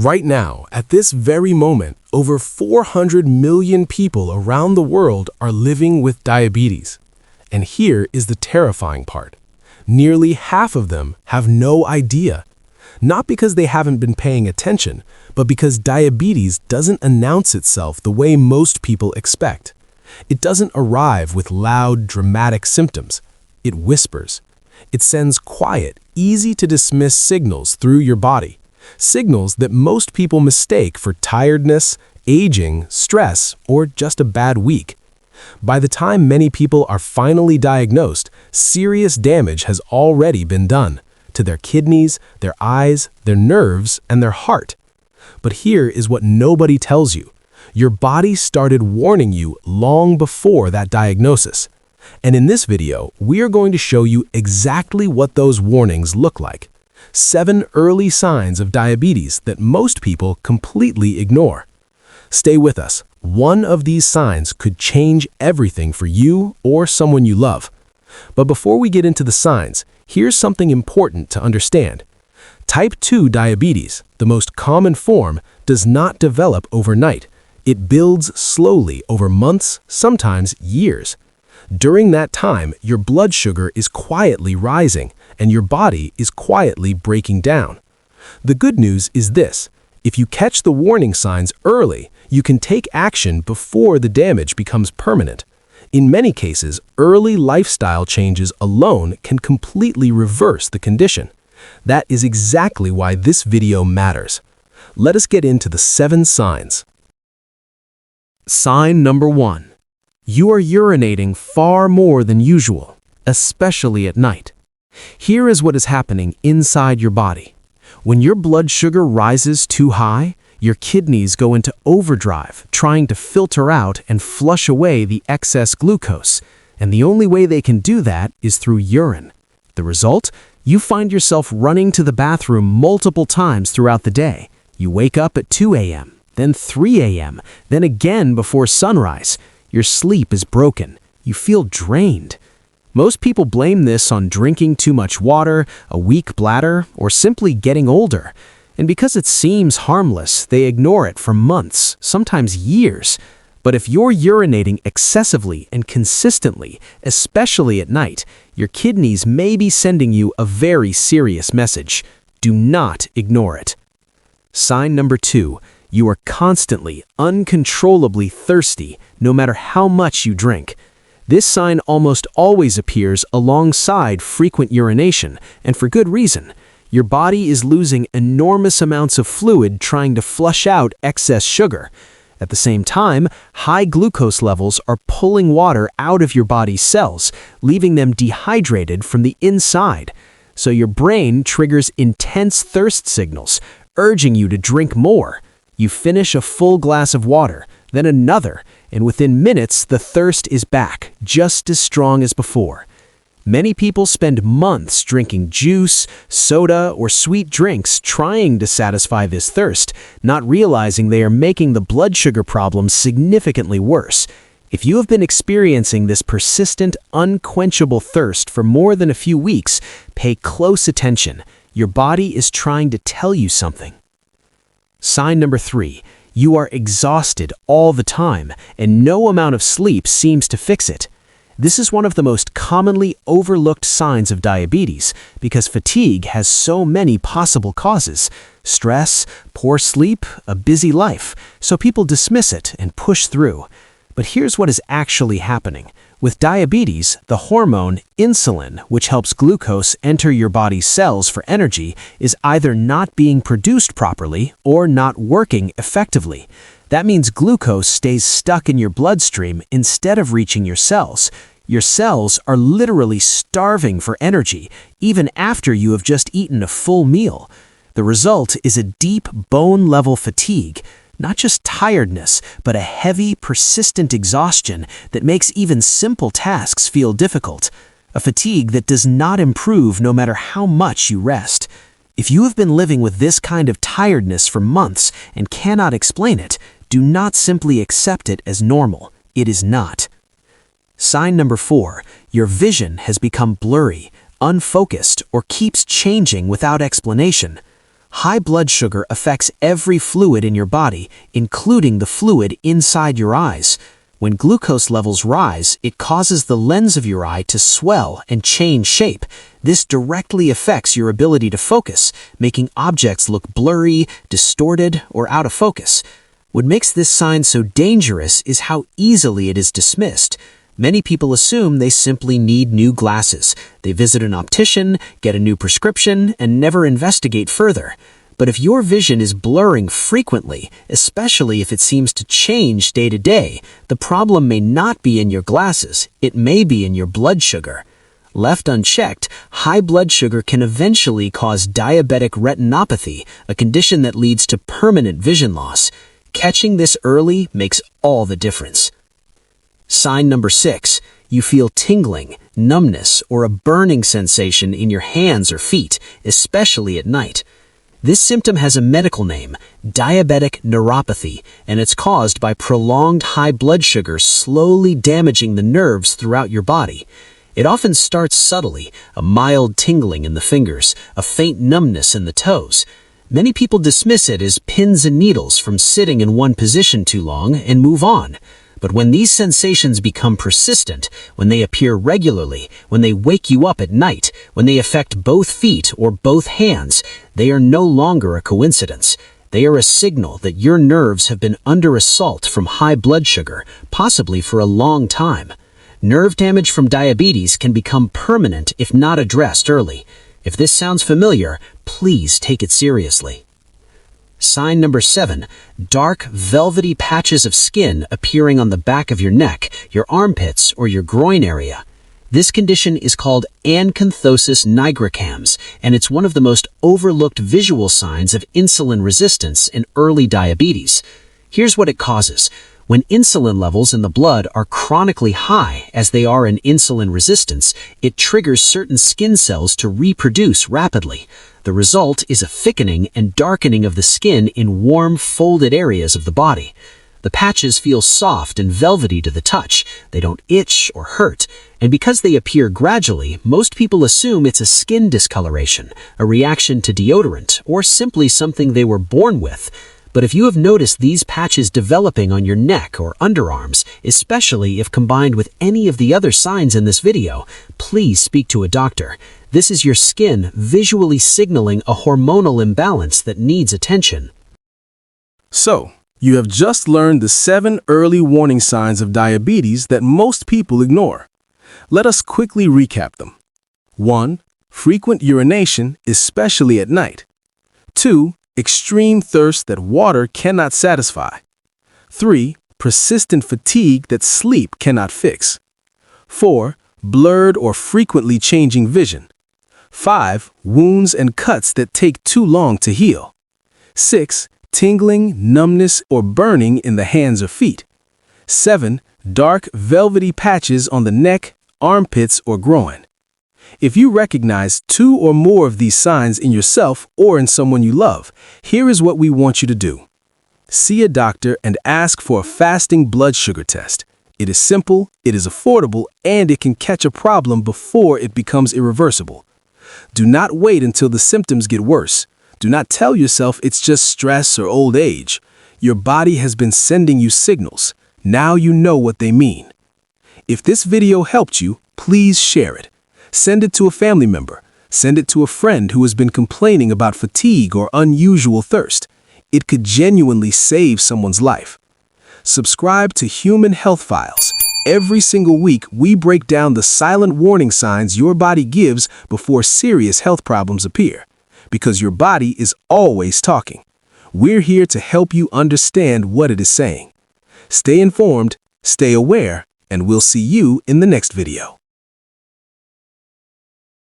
Right now, at this very moment, over 400 million people around the world are living with diabetes. And here is the terrifying part. Nearly half of them have no idea. Not because they haven't been paying attention, but because diabetes doesn't announce itself the way most people expect. It doesn't arrive with loud, dramatic symptoms. It whispers. It sends quiet, easy-to-dismiss signals through your body. Signals that most people mistake for tiredness, aging, stress, or just a bad week. By the time many people are finally diagnosed, serious damage has already been done to their kidneys, their eyes, their nerves, and their heart. But here is what nobody tells you. Your body started warning you long before that diagnosis. And in this video, we are going to show you exactly what those warnings look like. 7 early signs of diabetes that most people completely ignore. Stay with us. One of these signs could change everything for you or someone you love. But before we get into the signs, here's something important to understand. Type 2 diabetes, the most common form, does not develop overnight. It builds slowly over months, sometimes years. During that time, your blood sugar is quietly rising, and your body is quietly breaking down. The good news is this: if you catch the warning signs early, you can take action before the damage becomes permanent. In many cases, early lifestyle changes alone can completely reverse the condition. That is exactly why this video matters. Let us get into the 7 signs. Sign number 1. You are urinating far more than usual, especially at night. Here is what is happening inside your body. When your blood sugar rises too high, your kidneys go into overdrive, trying to filter out and flush away the excess glucose, and the only way they can do that is through urine. The result? You find yourself running to the bathroom multiple times throughout the day. You wake up at 2 a.m., then 3 a.m., then again before sunrise. Your sleep is broken. You feel drained. Most people blame this on drinking too much water, a weak bladder, or simply getting older. And because it seems harmless, they ignore it for months, sometimes years. But if you're urinating excessively and consistently, especially at night, your kidneys may be sending you a very serious message. Do not ignore it. Sign number 2. You are constantly, uncontrollably thirsty, no matter how much you drink. This sign almost always appears alongside frequent urination, and for good reason. Your body is losing enormous amounts of fluid trying to flush out excess sugar. At the same time, high glucose levels are pulling water out of your body's cells, leaving them dehydrated from the inside. So your brain triggers intense thirst signals, urging you to drink more. You finish a full glass of water, then another, and within minutes the thirst is back, just as strong as before. Many people spend months drinking juice, soda, or sweet drinks trying to satisfy this thirst, not realizing they are making the blood sugar problem significantly worse. If you have been experiencing this persistent, unquenchable thirst for more than a few weeks, pay close attention. Your body is trying to tell you something. Sign number 3. You are exhausted all the time, and no amount of sleep seems to fix it. This is one of the most commonly overlooked signs of diabetes because fatigue has so many possible causes: stress, poor sleep, a busy life, so people dismiss it and push through. But here's what is actually happening. With diabetes, the hormone insulin, which helps glucose enter your body's cells for energy, is either not being produced properly or not working effectively. That means glucose stays stuck in your bloodstream instead of reaching your cells. Your cells are literally starving for energy, even after you have just eaten a full meal. The result is a deep bone-level fatigue. Not just tiredness, but a heavy, persistent exhaustion that makes even simple tasks feel difficult. A fatigue that does not improve no matter how much you rest. If you have been living with this kind of tiredness for months and cannot explain it, do not simply accept it as normal. It is not. Sign number 4. Your vision has become blurry, unfocused, or keeps changing without explanation. High blood sugar affects every fluid in your body, including the fluid inside your eyes. When glucose levels rise, it causes the lens of your eye to swell and change shape. This directly affects your ability to focus, making objects look blurry, distorted, or out of focus. What makes this sign so dangerous is how easily it is dismissed. Many people assume they simply need new glasses. They visit an optician, get a new prescription, and never investigate further. But if your vision is blurring frequently, especially if it seems to change day to day, the problem may not be in your glasses, it may be in your blood sugar. Left unchecked, high blood sugar can eventually cause diabetic retinopathy, a condition that leads to permanent vision loss. Catching this early makes all the difference. Sign number 6. You feel tingling, numbness, or a burning sensation in your hands or feet, especially at night. This symptom has a medical name, diabetic neuropathy, and it's caused by prolonged high blood sugar slowly damaging the nerves throughout your body. It often starts subtly, a mild tingling in the fingers, a faint numbness in the toes. Many people dismiss it as pins and needles from sitting in one position too long and move on. But when these sensations become persistent, when they appear regularly, when they wake you up at night, when they affect both feet or both hands, they are no longer a coincidence. They are a signal that your nerves have been under assault from high blood sugar, possibly for a long time. Nerve damage from diabetes can become permanent if not addressed early. If this sounds familiar, please take it seriously. Sign number 7. Dark, velvety patches of skin appearing on the back of your neck, your armpits, or your groin area. This condition is called acanthosis nigricans, and it's one of the most overlooked visual signs of insulin resistance in early diabetes. Here's what it causes. When insulin levels in the blood are chronically high, as they are in insulin resistance, it triggers certain skin cells to reproduce rapidly. The result is a thickening and darkening of the skin in warm, folded areas of the body. The patches feel soft and velvety to the touch. They don't itch or hurt. And because they appear gradually, most people assume it's a skin discoloration, a reaction to deodorant, or simply something they were born with. But if you have noticed these patches developing on your neck or underarms, especially if combined with any of the other signs in this video, please speak to a doctor. This is your skin visually signaling a hormonal imbalance that needs attention. So, you have just learned the 7 early warning signs of diabetes that most people ignore. Let us quickly recap them. 1. Frequent urination, especially at night. 2. Extreme thirst that water cannot satisfy. 3. Persistent fatigue that sleep cannot fix. 4. Blurred or frequently changing vision. 5. Wounds and cuts that take too long to heal. 6. Tingling, numbness, or burning in the hands or feet. 7. Dark, velvety patches on the neck, armpits, or groin. If you recognize 2 or more of these signs in yourself or in someone you love, here is what we want you to do. See a doctor and ask for a fasting blood sugar test. It is simple, it is affordable, and it can catch a problem before it becomes irreversible. Do not wait until the symptoms get worse. Do not tell yourself it's just stress or old age. Your body has been sending you signals. Now you know what they mean. If this video helped you, please share it. Send it to a family member. Send it to a friend who has been complaining about fatigue or unusual thirst. It could genuinely save someone's life. Subscribe to Human Health Files. Every single week, we break down the silent warning signs your body gives before serious health problems appear. Because your body is always talking. We're here to help you understand what it is saying. Stay informed, stay aware, and we'll see you in the next video.